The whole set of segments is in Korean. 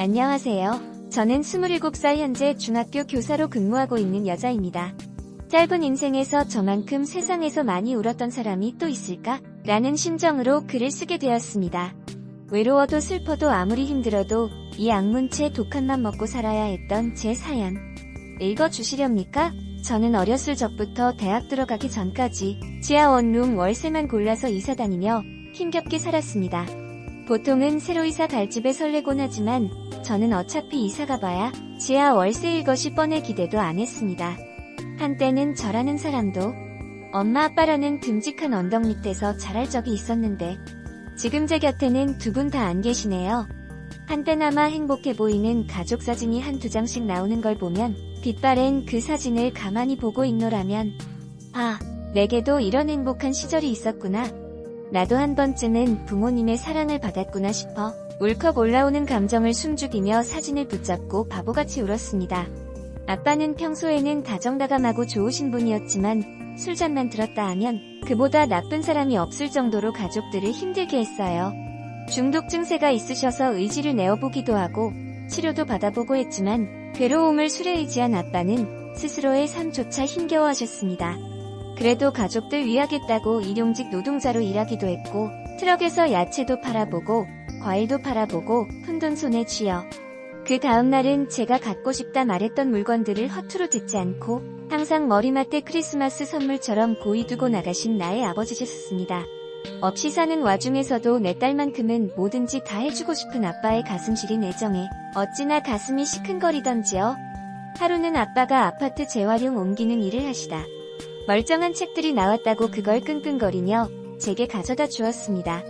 안녕하세요. 저는 27살 현재 중학교 교사로 근무하고 있는 여자입니다. 짧은 인생에서 저만큼 세상에서 많이 울었던 사람이 또 있을까? 라는 심정으로 글을 쓰게 되었습니다. 외로워도 슬퍼도 아무리 힘들어도 이 악문체 독한만 먹고 살아야 했던 제 사연. 읽어주시렵니까? 저는 어렸을 적부터 대학 들어가기 전까지 지하 원룸 월세만 골라서 이사 다니며 힘겹게 살았습니다. 보통은 새로 이사 갈 집에 설레곤 하지만 저는 어차피 이사 가봐야 지하 월세일 것이 뻔해 기대도 안 했습니다. 한때는 저라는 사람도 엄마 아빠라는 듬직한 언덕 밑에서 자랄 적이 있었는데 지금 제 곁에는 두 분 다 안 계시네요. 한때나마 행복해 보이는 가족 사진이 한두 장씩 나오는 걸 보면 빛바랜 그 사진을 가만히 보고 있노라면 내게도 이런 행복한 시절이 있었구나. 나도 한 번쯤은 부모님의 사랑을 받았구나 싶어 울컥 올라오는 감정을 숨죽이며 사진을 붙잡고 바보같이 울었습니다. 아빠는 평소에는 다정다감하고 좋으신 분이었지만 술잔만 들었다 하면 그보다 나쁜 사람이 없을 정도로 가족들을 힘들게 했어요. 중독 증세가 있으셔서 의지를 내어보기도 하고 치료도 받아보고 했지만 괴로움을 술에 의지한 아빠는 스스로의 삶조차 힘겨워하셨습니다. 그래도 가족들 위하겠다고 일용직 노동자로 일하기도 했고 트럭에서 야채도 팔아보고 과일도 팔아보고 푼돈 손에 쥐어 그 다음날은 제가 갖고 싶다 말했던 물건들을 허투루 듣지 않고 항상 머리맡에 크리스마스 선물처럼 고이 두고 나가신 나의 아버지셨습니다. 없이 사는 와중에서도 내 딸만큼은 뭐든지 다 해주고 싶은 아빠의 가슴 시린 애정에 어찌나 가슴이 시큰거리던지요. 하루는 아빠가 아파트 재활용 옮기는 일을 하시다 멀쩡한 책들이 나왔다고 그걸 끙끙거리며 제게 가져다 주었습니다.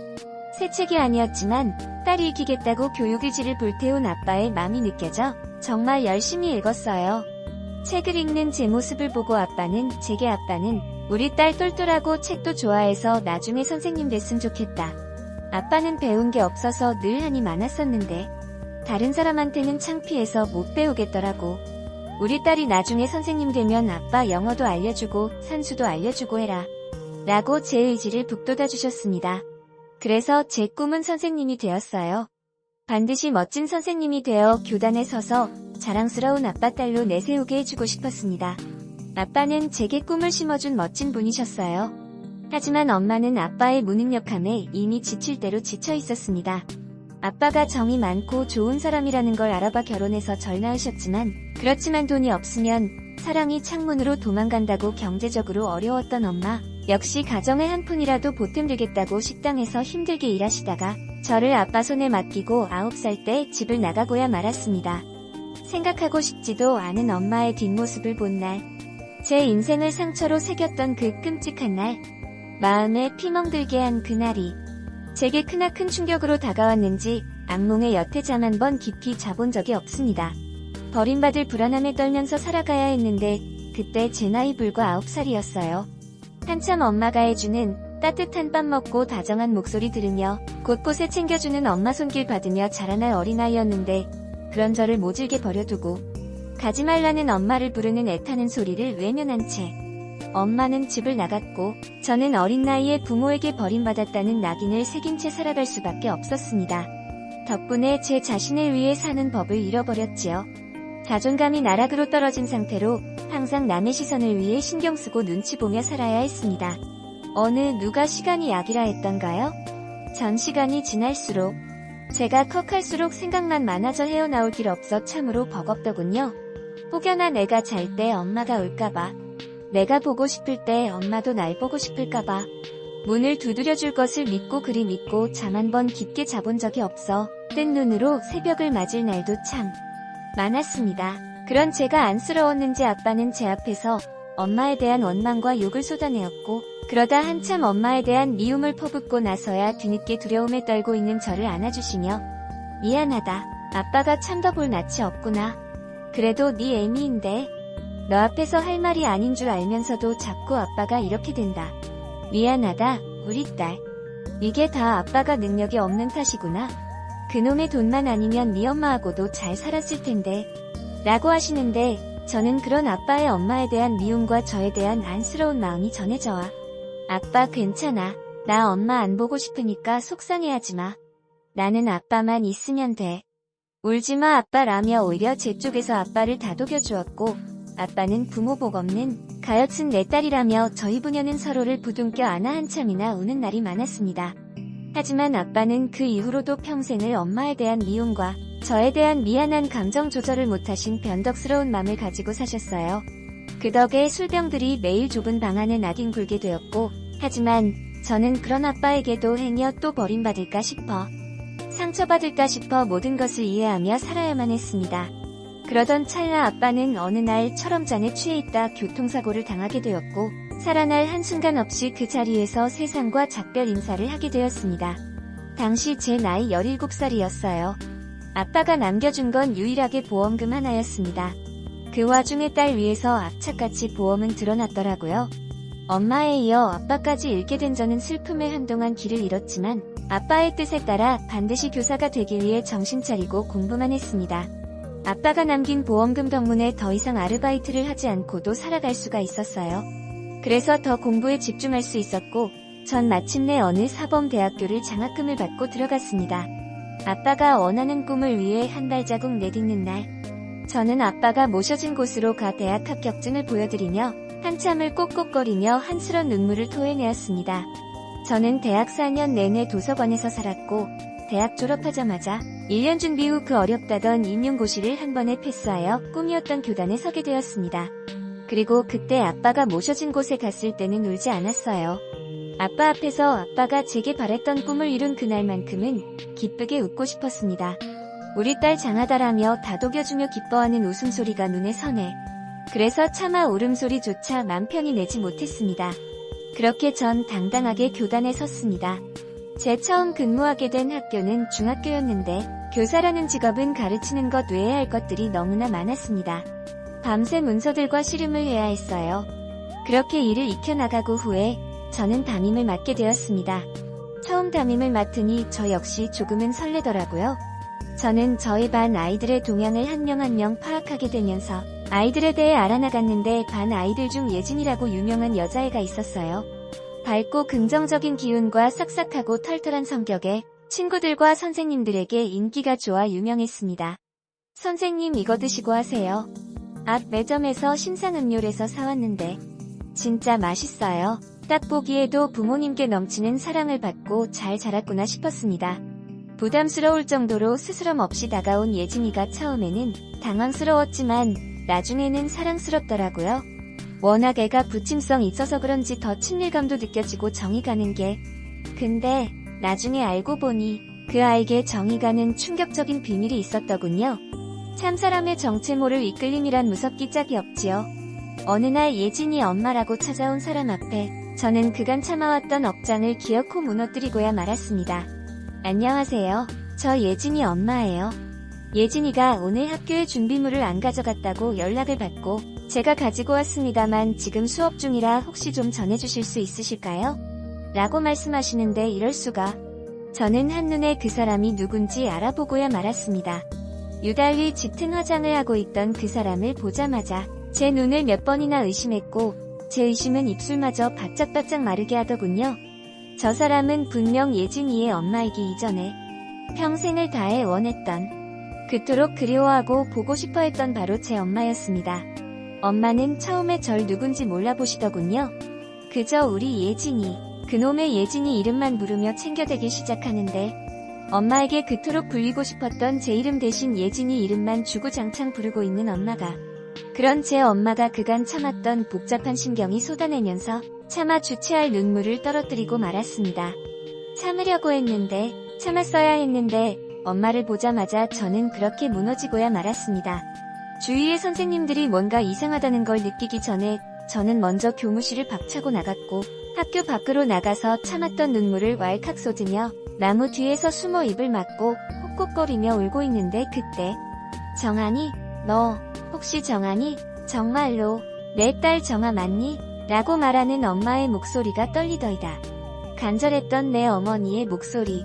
새 책이 아니었지만 딸이 익히겠다고 교육의지를 불태운 아빠의 마음이 느껴져 정말 열심히 읽었어요. 책을 읽는 제 모습을 보고 제게 아빠는 우리 딸 똘똘하고 책도 좋아해서 나중에 선생님 됐으면 좋겠다. 아빠는 배운 게 없어서 늘 한이 많았었는데 다른 사람한테는 창피해서 못 배우겠더라고. 우리 딸이 나중에 선생님 되면 아빠 영어도 알려주고 산수도 알려주고 해라. 라고 제 의지를 북돋아 주셨습니다. 그래서 제 꿈은 선생님이 되었어요. 반드시 멋진 선생님이 되어 교단에 서서 자랑스러운 아빠 딸로 내세우게 해주고 싶었습니다. 아빠는 제게 꿈을 심어준 멋진 분이셨어요. 하지만 엄마는 아빠의 무능력함에 이미 지칠 대로 지쳐 있었습니다. 아빠가 정이 많고 좋은 사람이라는 걸 알아봐 결혼해서 절 낳으셨지만 그렇지만 돈이 없으면 사랑이 창문으로 도망간다고 경제적으로 어려웠던 엄마 역시 가정의 한 푼이라도 보탬되겠다고 식당에서 힘들게 일하시다가 저를 아빠 손에 맡기고 9살 때 집을 나가고야 말았습니다. 생각하고 싶지도 않은 엄마의 뒷모습을 본 날, 제 인생을 상처로 새겼던 그 끔찍한 날, 마음에 피멍들게 한 그날이 제게 크나큰 충격으로 다가왔는지 악몽에 여태 잠 한 번 깊이 자본 적이 없습니다. 버림받을 불안함에 떨면서 살아가야 했는데 그때 제 나이 불과 9살이었어요. 한참 엄마가 해주는 따뜻한 밥 먹고 다정한 목소리 들으며 곳곳에 챙겨주는 엄마 손길 받으며 자라날 어린아이였는데 그런 저를 모질게 버려두고 가지 말라는 엄마를 부르는 애타는 소리를 외면한 채 엄마는 집을 나갔고 저는 어린 나이에 부모에게 버림받았다는 낙인을 새긴 채 살아갈 수밖에 없었습니다. 덕분에 제 자신을 위해 사는 법을 잃어버렸지요. 자존감이 나락으로 떨어진 상태로 항상 남의 시선을 위해 신경 쓰고 눈치 보며 살아야 했습니다. 어느 누가 시간이 약이라 했던가요? 전 시간이 지날수록 제가 컥할수록 생각만 많아져 헤어나올 길 없어 참으로 버겁더군요. 혹여나 내가 잘 때 엄마가 올까봐, 내가 보고 싶을 때 엄마도 날 보고 싶을까봐 문을 두드려줄 것을 믿고 그리 믿고 잠 한 번 깊게 자본 적이 없어 뜬 눈으로 새벽을 맞을 날도 참 많았습니다. 그런 제가 안쓰러웠는지 아빠는 제 앞에서 엄마에 대한 원망과 욕을 쏟아내었고 그러다 한참 엄마에 대한 미움을 퍼붓고 나서야 뒤늦게 두려움에 떨고 있는 저를 안아주시며 미안하다. 아빠가 참 더 볼 낯이 없구나. 그래도 네 애미인데 너 앞에서 할 말이 아닌 줄 알면서도 자꾸 아빠가 이렇게 된다. 미안하다 우리 딸. 이게 다 아빠가 능력이 없는 탓이구나. 그놈의 돈만 아니면 네 엄마하고도 잘 살았을 텐데 라고 하시는데 저는 그런 아빠의 엄마에 대한 미움과 저에 대한 안쓰러운 마음이 전해져와 아빠 괜찮아. 나 엄마 안 보고 싶으니까 속상해하지 마. 나는 아빠만 있으면 돼. 울지마 아빠라며 오히려 제 쪽에서 아빠를 다독여주었고, 아빠는 부모 복 없는 가여친 내 딸이라며 저희 부녀는 서로를 부둥켜 안아 한참이나 우는 날이 많았습니다. 하지만 아빠는 그 이후로도 평생을 엄마에 대한 미움과 저에 대한 미안한 감정 조절을 못하신 변덕스러운 마음을 가지고 사셨어요. 그 덕에 술병들이 매일 좁은 방 안에 나뒹굴게 되었고, 하지만 저는 그런 아빠에게도 행여 또 버림받을까 싶어, 상처받을까 싶어 모든 것을 이해하며 살아야만 했습니다. 그러던 찰나 아빠는 어느 날 철험잔에 취해 있다 교통사고를 당하게 되었고, 살아날 한순간 없이 그 자리에서 세상과 작별 인사를 하게 되었습니다. 당시 제 나이 17살이었어요. 아빠가 남겨준 건 유일하게 보험금 하나였습니다. 그 와중에 딸 위에서 악착같이 보험은 드러났더라고요. 엄마에 이어 아빠까지 잃게 된 저는 슬픔에 한동안 길을 잃었지만 아빠의 뜻에 따라 반드시 교사가 되기 위해 정신 차리고 공부만 했습니다. 아빠가 남긴 보험금 덕분에 더 이상 아르바이트를 하지 않고도 살아갈 수가 있었어요. 그래서 더 공부에 집중할 수 있었고, 전 마침내 어느 사범대학교를 장학금을 받고 들어갔습니다. 아빠가 원하는 꿈을 위해 한 발자국 내딛는 날, 저는 아빠가 모셔진 곳으로 가 대학 합격증을 보여드리며 한참을 꼭꼭거리며 한스런 눈물을 토해내었습니다. 저는 대학 4년 내내 도서관에서 살았고, 대학 졸업하자마자 1년 준비 후 그 어렵다던 임용고시를 한 번에 패스하여 꿈이었던 교단에 서게 되었습니다. 그리고 그때 아빠가 모셔진 곳에 갔을 때는 울지 않았어요. 아빠 앞에서 아빠가 제게 바랬던 꿈을 이룬 그날만큼은 기쁘게 웃고 싶었습니다. 우리 딸 장하다라며 다독여주며 기뻐하는 웃음소리가 눈에 선해. 그래서 차마 울음소리조차 맘 편히 내지 못했습니다. 그렇게 전 당당하게 교단에 섰습니다. 제 처음 근무하게 된 학교는 중학교였는데 교사라는 직업은 가르치는 것 외에 할 것들이 너무나 많았습니다. 밤새 문서들과 씨름을 해야 했어요. 그렇게 일을 익혀나가고 후에 저는 담임을 맡게 되었습니다. 처음 담임을 맡으니 저 역시 조금은 설레더라고요. 저는 저희 반 아이들의 동향을 한 명 한 명 파악하게 되면서 아이들에 대해 알아나갔는데 반 아이들 중 예진이라고 유명한 여자애가 있었어요. 밝고 긍정적인 기운과 싹싹하고 털털한 성격에 친구들과 선생님들에게 인기가 좋아 유명했습니다. 선생님 이거 드시고 하세요. 앞 매점에서 신상음료래서 사왔는데 진짜 맛있어요. 딱 보기에도 부모님께 넘치는 사랑을 받고 잘 자랐구나 싶었습니다. 부담스러울 정도로 스스럼 없이 다가온 예진이가 처음에는 당황스러웠지만 나중에는 사랑스럽더라고요. 워낙 애가 부침성 있어서 그런지 더 친밀감도 느껴지고 정이 가는 게. 근데 나중에 알고 보니 그 아이에게 정이 가는 충격적인 비밀이 있었더군요. 참 사람의 정체모를 이끌림이란 무섭기 짝이 없지요. 어느 날 예진이 엄마라고 찾아온 사람 앞에 저는 그간 참아왔던 억장을 기어코 무너뜨리고야 말았습니다. 안녕하세요. 저 예진이 엄마예요. 예진이가 오늘 학교에 준비물을 안 가져갔다고 연락을 받고 제가 가지고 왔습니다만 지금 수업 중이라 혹시 좀 전해주실 수 있으실까요? 라고 말씀하시는데 이럴 수가. 저는 한눈에 그 사람이 누군지 알아보고야 말았습니다. 유달리 짙은 화장을 하고 있던 그 사람을 보자마자 제 눈을 몇 번이나 의심했고 제 의심은 입술마저 바짝바짝 마르게 하더군요. 저 사람은 분명 예진이의 엄마이기 이전에 평생을 다해 원했던, 그토록 그리워하고 보고 싶어 했던 바로 제 엄마였습니다. 엄마는 처음에 절 누군지 몰라보시더군요. 그저 우리 예진이, 그놈의 예진이 이름만 부르며 챙겨대기 시작하는데 엄마에게 그토록 불리고 싶었던 제 이름 대신 예진이 이름만 주구장창 부르고 있는 엄마가, 그런 제 엄마가 그간 참았던 복잡한 심경이 쏟아내면서 차마 주체할 눈물을 떨어뜨리고 말았습니다. 참으려고 했는데, 참았어야 했는데 엄마를 보자마자 저는 그렇게 무너지고야 말았습니다. 주위의 선생님들이 뭔가 이상하다는 걸 느끼기 전에 저는 먼저 교무실을 박차고 나갔고 학교 밖으로 나가서 참았던 눈물을 왈칵 쏟으며 나무 뒤에서 숨어 입을 막고 혹혹거리며 울고 있는데 그때 정한이, 너 혹시 정한이? 정말로 내 딸 정아 맞니? 라고 말하는 엄마의 목소리가 떨리더이다. 간절했던 내 어머니의 목소리.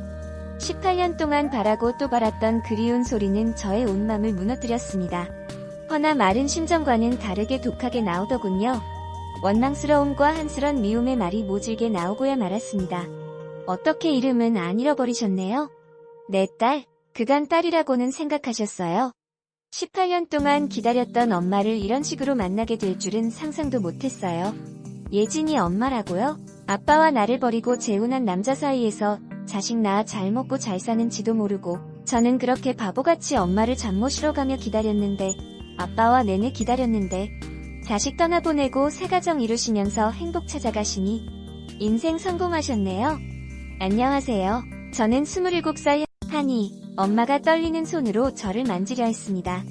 18년 동안 바라고 또 바랐던 그리운 소리는 저의 온맘을 무너뜨렸습니다. 허나 마른 심정과는 다르게 독하게 나오더군요. 원망스러움과 한스런 미움의 말이 모질게 나오고야 말았습니다. 어떻게 이름은 안 잃어버리셨네요? 내 딸, 그간 딸이라고는 생각하셨어요? 18년 동안 기다렸던 엄마를 이런 식으로 만나게 될 줄은 상상도 못했어요. 예진이 엄마라고요? 아빠와 나를 버리고 재혼한 남자 사이에서 자식 낳아 잘 먹고 잘 사는지도 모르고 저는 그렇게 바보같이 엄마를 잠못 쉬러가며 기다렸는데 아빠와 내내 기다렸는데 자식 떠나보내고 새 가정 이루시면서 행복 찾아가시니 인생 성공하셨네요. 안녕하세요. 저는 27살 하니 엄마가 떨리는 손으로 저를 만지려 했습니다.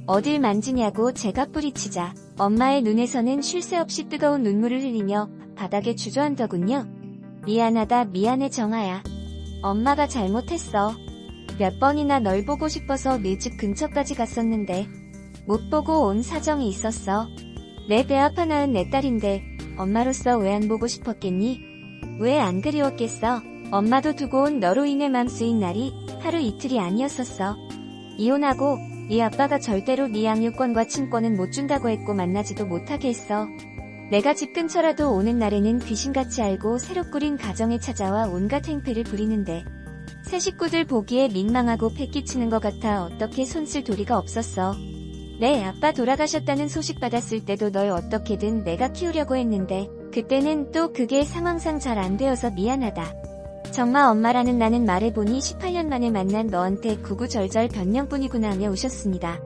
어딜 만지냐고 제가 뿌리치자 엄마의 눈에서는 쉴 새 없이 뜨거운 눈물을 흘리며 바닥에 주저앉더군요. 미안하다 미안해 정아야. 엄마가 잘못했어. 몇 번이나 널 보고 싶어서 네 집 근처까지 갔었는데 못 보고 온 사정이 있었어. 내 배 아파 낳은 내 딸인데 엄마로서 왜 안 보고 싶었겠니? 왜 안 그리웠겠어? 엄마도 두고 온 너로 인해 맘 쓰인 날이 하루 이틀이 아니었었어. 이혼하고 네 아빠가 절대로 네 양육권과 친권은 못 준다고 했고 만나지도 못하게 했어. 내가 집 근처라도 오는 날에는 귀신같이 알고 새로 꾸린 가정에 찾아와 온갖 행패를 부리는데 새 식구들 보기에 민망하고 패끼치는 것 같아 어떻게 손쓸 도리가 없었어. 내 아빠 돌아가셨다는 소식 받았을 때도 널 어떻게든 내가 키우려고 했는데 그때는 또 그게 상황상 잘 안 되어서 미안하다. 정말 엄마라는 나는 말해보니 18년 만에 만난 너한테 구구절절 변명뿐이구나 하며 우셨습니다.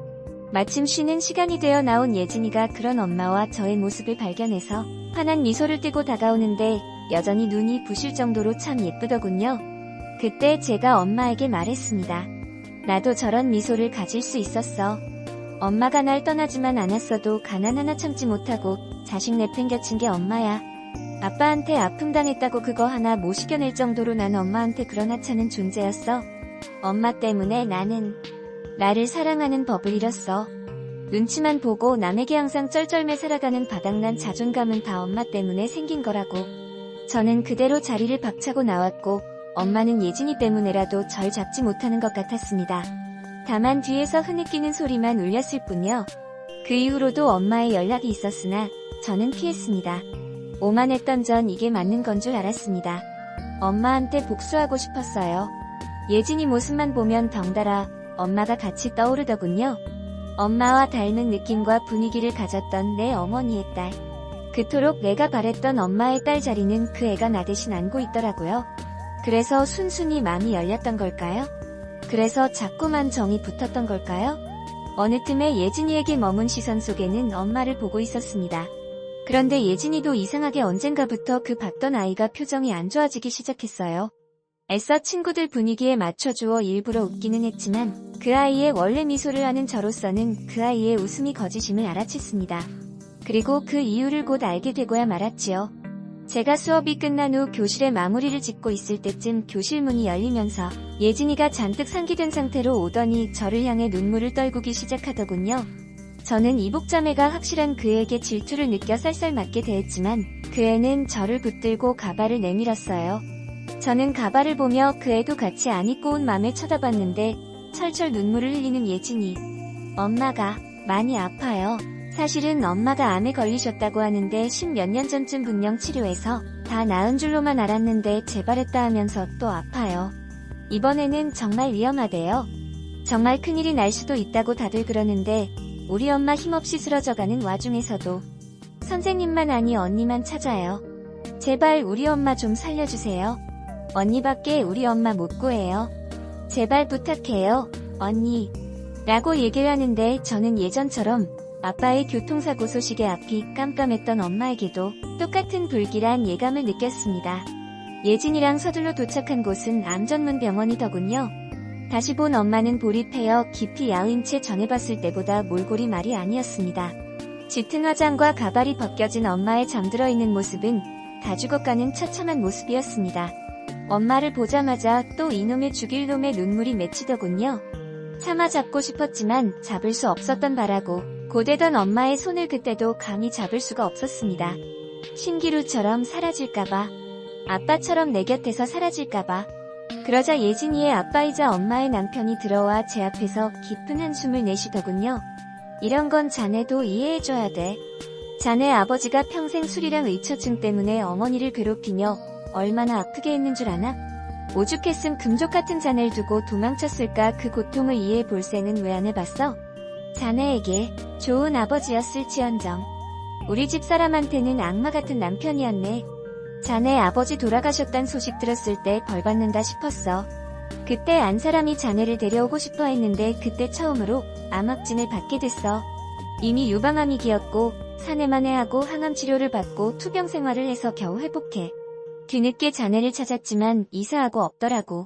마침 쉬는 시간이 되어 나온 예진이가 그런 엄마와 저의 모습을 발견해서 환한 미소를 띠고 다가오는데 여전히 눈이 부실 정도로 참 예쁘더군요. 그때 제가 엄마에게 말했습니다. 나도 저런 미소를 가질 수 있었어. 엄마가 날 떠나지만 않았어도 가난 하나 참지 못하고 자식 내팽겨친 게 엄마야. 아빠한테 아픔 당했다고 그거 하나 못 이겨낼 정도로 난 엄마한테 그런 하찮은 존재였어. 엄마 때문에 나를 사랑하는 법을 잃었어. 눈치만 보고 남에게 항상 쩔쩔매 살아가는 바닥난 자존감은 다 엄마 때문에 생긴 거라고. 저는 그대로 자리를 박차고 나왔고 엄마는 예진이 때문에라도 절 잡지 못하는 것 같았습니다. 다만 뒤에서 흐느끼는 소리만 울렸을 뿐요. 그 이후로도 엄마의 연락이 있었으나 저는 피했습니다. 오만했던 전 이게 맞는 건 줄 알았습니다. 엄마한테 복수하고 싶었어요. 예진이 모습만 보면 덩달아 엄마가 같이 떠오르더군요. 엄마와 닮은 느낌과 분위기를 가졌던 내 어머니의 딸. 그토록 내가 바랬던 엄마의 딸 자리는 그 애가 나 대신 안고 있더라고요. 그래서 순순히 마음이 열렸던 걸까요? 그래서 자꾸만 정이 붙었던 걸까요? 어느 틈에 예진이에게 머문 시선 속에는 엄마를 보고 있었습니다. 그런데 예진이도 이상하게 언젠가부터 그 봤던 아이가 표정이 안 좋아지기 시작했어요. 애써 친구들 분위기에 맞춰주어 일부러 웃기는 했지만 그 아이의 원래 미소를 아는 저로서는 그 아이의 웃음이 거짓임을 알아챘습니다. 그리고 그 이유를 곧 알게 되고야 말았지요. 제가 수업이 끝난 후 교실에 마무리를 짓고 있을 때쯤 교실 문이 열리면서 예진이가 잔뜩 상기된 상태로 오더니 저를 향해 눈물을 떨구기 시작하더군요. 저는 이복자매가 확실한 그에게 질투를 느껴 쌀쌀 맞게 대했지만 그 애는 저를 붙들고 가발을 내밀었어요. 저는 가발을 보며 그 애도 같이 안 입고 온 맘에 쳐다봤는데 철철 눈물을 흘리는 예진이. 엄마가 많이 아파요. 사실은 엄마가 암에 걸리셨다고 하는데 10몇 년 전쯤 분명 치료해서 다 나은 줄로만 알았는데 재발했다 하면서 또 아파요. 이번에는 정말 위험하대요. 정말 큰일이 날 수도 있다고 다들 그러는데 우리 엄마 힘없이 쓰러져가는 와중에서도 선생님만 아니 언니만 찾아요. 제발 우리 엄마 좀 살려주세요. 언니밖에 우리 엄마 못 구해요. 제발 부탁해요, 언니. 라고 얘기를 하는데 저는 예전처럼 아빠의 교통사고 소식에 앞이 깜깜했던 엄마에게도 똑같은 불길한 예감을 느꼈습니다. 예진이랑 서둘러 도착한 곳은 암 전문 병원이더군요. 다시 본 엄마는 볼이 패여 깊이 야윈 채 전에 봤을 때보다 몰골이 말이 아니었습니다. 짙은 화장과 가발이 벗겨진 엄마의 잠들어 있는 모습은 다 죽어가는 처참한 모습이었습니다. 엄마를 보자마자 또 이놈의 죽일 놈의 눈물이 맺히더군요. 차마 잡고 싶었지만 잡을 수 없었던 바라고 고대던 엄마의 손을 그때도 감히 잡을 수가 없었습니다. 신기루처럼 사라질까봐, 아빠처럼 내 곁에서 사라질까봐. 그러자 예진이의 아빠이자 엄마의 남편이 들어와 제 앞에서 깊은 한숨을 내쉬더군요. 이런 건 자네도 이해해줘야 돼. 자네 아버지가 평생 술이랑 의처증 때문에 어머니를 괴롭히며 얼마나 아프게 했는 줄 아나? 오죽했음 금족 같은 자네를 두고 도망쳤을까. 그 고통을 이해해 볼 새는 왜 안 해봤어? 자네에게 좋은 아버지였을지언정 우리 집 사람한테는 악마 같은 남편이었네. 자네 아버지 돌아가셨단 소식 들었을 때 벌 받는다 싶었어. 그때 안 사람이 자네를 데려오고 싶어 했는데 그때 처음으로 암확진을 받게 됐어. 이미 유방암이 기었고 사내만 해하고 항암 치료를 받고 투병 생활을 해서 겨우 회복해. 뒤늦게 자네를 찾았지만 이사하고 없더라고.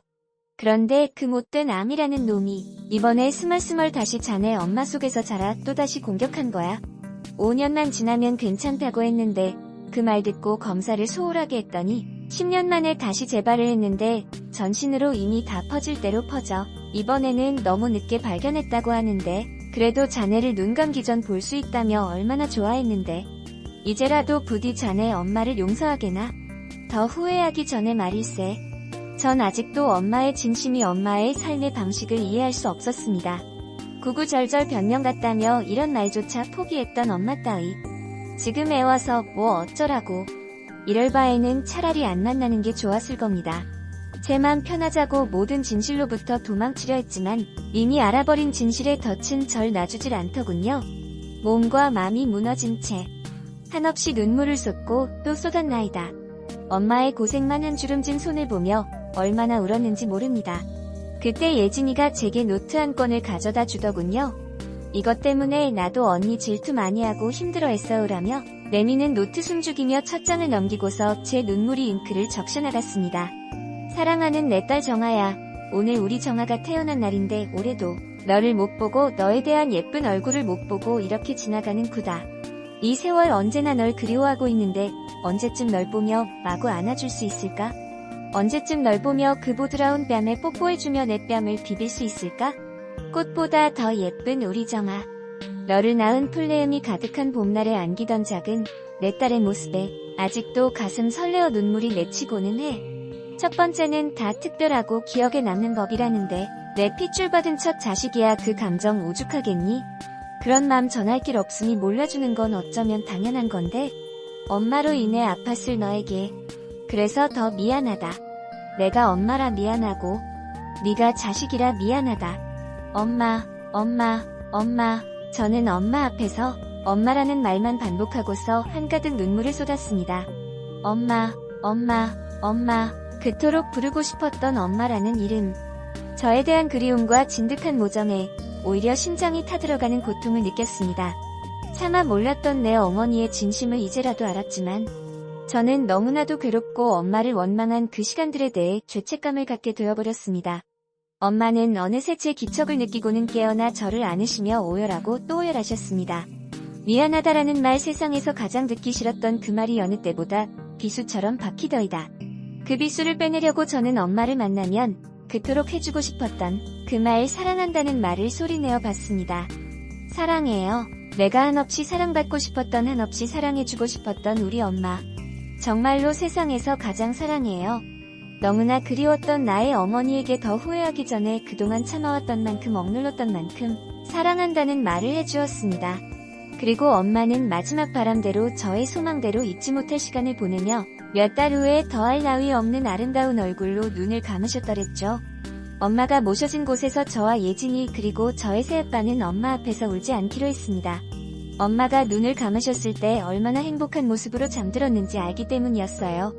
그런데 그 못된 암이라는 놈이 이번에 스멀스멀 다시 자네 엄마 속에서 자라 또다시 공격한 거야. 5년만 지나면 괜찮다고 했는데 그 말 듣고 검사를 소홀하게 했더니 10년 만에 다시 재발을 했는데 전신으로 이미 다 퍼질 대로 퍼져. 이번에는 너무 늦게 발견했다고 하는데 그래도 자네를 눈 감기 전 볼 수 있다며 얼마나 좋아했는데 이제라도 부디 자네 엄마를 용서하게나. 더 후회하기 전에 말일세. 전 아직도 엄마의 진심이 엄마의 삶의 방식을 이해할 수 없었습니다. 구구절절 변명 같다며 이런 말조차 포기했던 엄마 따위. 지금 애와서 뭐 어쩌라고. 이럴 바에는 차라리 안 만나는 게 좋았을 겁니다. 제 맘 편하자고 모든 진실로부터 도망치려 했지만 이미 알아버린 진실에 덫은 절 놔주질 않더군요. 몸과 마음이 무너진 채 한없이 눈물을 쏟고 또 쏟았나이다. 엄마의 고생만 한 주름진 손을 보며 얼마나 울었는지 모릅니다. 그때 예진이가 제게 노트 한 권을 가져다 주더군요. 이것 때문에 나도 언니 질투 많이 하고 힘들어했어요라며 내미는 노트 숨죽이며 첫 장을 넘기고서 제 눈물이 잉크를 적셔나갔습니다. 사랑하는 내 딸 정아야, 오늘 우리 정아가 태어난 날인데 올해도 너를 못 보고 너에 대한 예쁜 얼굴을 못 보고 이렇게 지나가는구다. 이 세월 언제나 널 그리워하고 있는데 언제쯤 널 보며 마구 안아줄 수 있을까? 언제쯤 널 보며 그 보드라운 뺨에 뽀뽀해주며 내 뺨을 비빌 수 있을까? 꽃보다 더 예쁜 우리 정아. 너를 낳은 풀내음이 가득한 봄날에 안기던 작은 내 딸의 모습에 아직도 가슴 설레어 눈물이 맺히고는 해. 첫 번째는 다 특별하고 기억에 남는 법이라는데 내 핏줄 받은 첫 자식이야. 그 감정 오죽하겠니? 그런 맘 전할 길 없으니 몰라주는 건 어쩌면 당연한 건데 엄마로 인해 아팠을 너에게 그래서 더 미안하다. 내가 엄마라 미안하고 네가 자식이라 미안하다. 엄마, 엄마, 엄마. 저는 엄마 앞에서 엄마라는 말만 반복하고서 한가득 눈물을 쏟았습니다. 엄마, 엄마, 엄마. 그토록 부르고 싶었던 엄마라는 이름. 저에 대한 그리움과 진득한 모정에 오히려 심장이 타들어가는 고통을 느꼈습니다. 차마 몰랐던 내 어머니의 진심을 이제라도 알았지만 저는 너무나도 괴롭고 엄마를 원망한 그 시간들에 대해 죄책감을 갖게 되어버렸습니다. 엄마는 어느새 제 기척을 느끼고는 깨어나 저를 안으시며 오열하고 또 오열하셨습니다. 미안하다라는 말 세상에서 가장 듣기 싫었던 그 말이 여느 때보다 비수처럼 박히더이다. 그 비수를 빼내려고 저는 엄마를 만나면 그토록 해주고 싶었던 그 말 사랑한다는 말을 소리내어 봤습니다. 사랑해요. 내가 한없이 사랑받고 싶었던 한없이 사랑해주고 싶었던 우리 엄마. 정말로 세상에서 가장 사랑해요. 너무나 그리웠던 나의 어머니에게 더 후회하기 전에 그동안 참아왔던 만큼 억눌렀던 만큼 사랑한다는 말을 해주었습니다. 그리고 엄마는 마지막 바람대로 저의 소망대로 잊지 못할 시간을 보내며 몇 달 후에 더할 나위 없는 아름다운 얼굴로 눈을 감으셨더랬죠. 엄마가 모셔진 곳에서 저와 예진이 그리고 저의 새아빠는 엄마 앞에서 울지 않기로 했습니다. 엄마가 눈을 감으셨을 때 얼마나 행복한 모습으로 잠들었는지 알기 때문이었어요.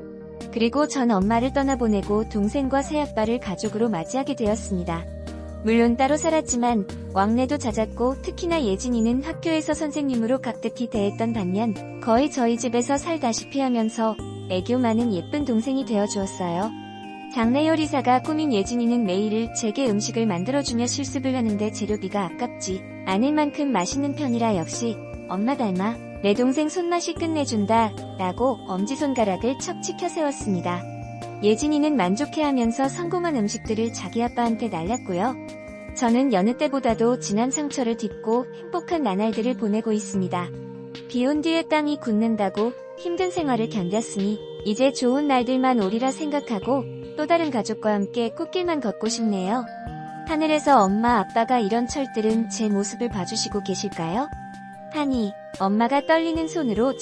그리고 전 엄마를 떠나보내고 동생과 새아빠를 가족으로 맞이하게 되었습니다. 물론 따로 살았지만 왕래도 잦았고 특히나 예진이는 학교에서 선생님으로 깍듯이 대했던 반면 거의 저희 집에서 살다시피 하면서 애교 많은 예쁜 동생이 되어주었어요. 장래 요리사가 꾸민 예진이는 매일 제게 음식을 만들어주며 실습을 하는데 재료비가 아깝지 않을 만큼 맛있는 편이라 역시 엄마 닮아 내 동생 손맛이 끝내준다 라고 엄지손가락을 척 치켜 세웠습니다. 예진이는 만족해하면서 성공한 음식들을 자기 아빠한테 날렸고요. 저는 여느 때보다도 진한 상처를 딛고 행복한 나날들을 보내고 있습니다. 비온 뒤에 땅이 굳는다고 힘든 생활을 견뎠으니 이제 좋은 날들만 오리라 생각하고 또 다른 가족과 함께 꽃길만 걷고 싶네요. 하늘에서 엄마 아빠가 이런 철들은 제 모습을 봐주시고 계실까요? 하니 엄마가 떨리는 손으로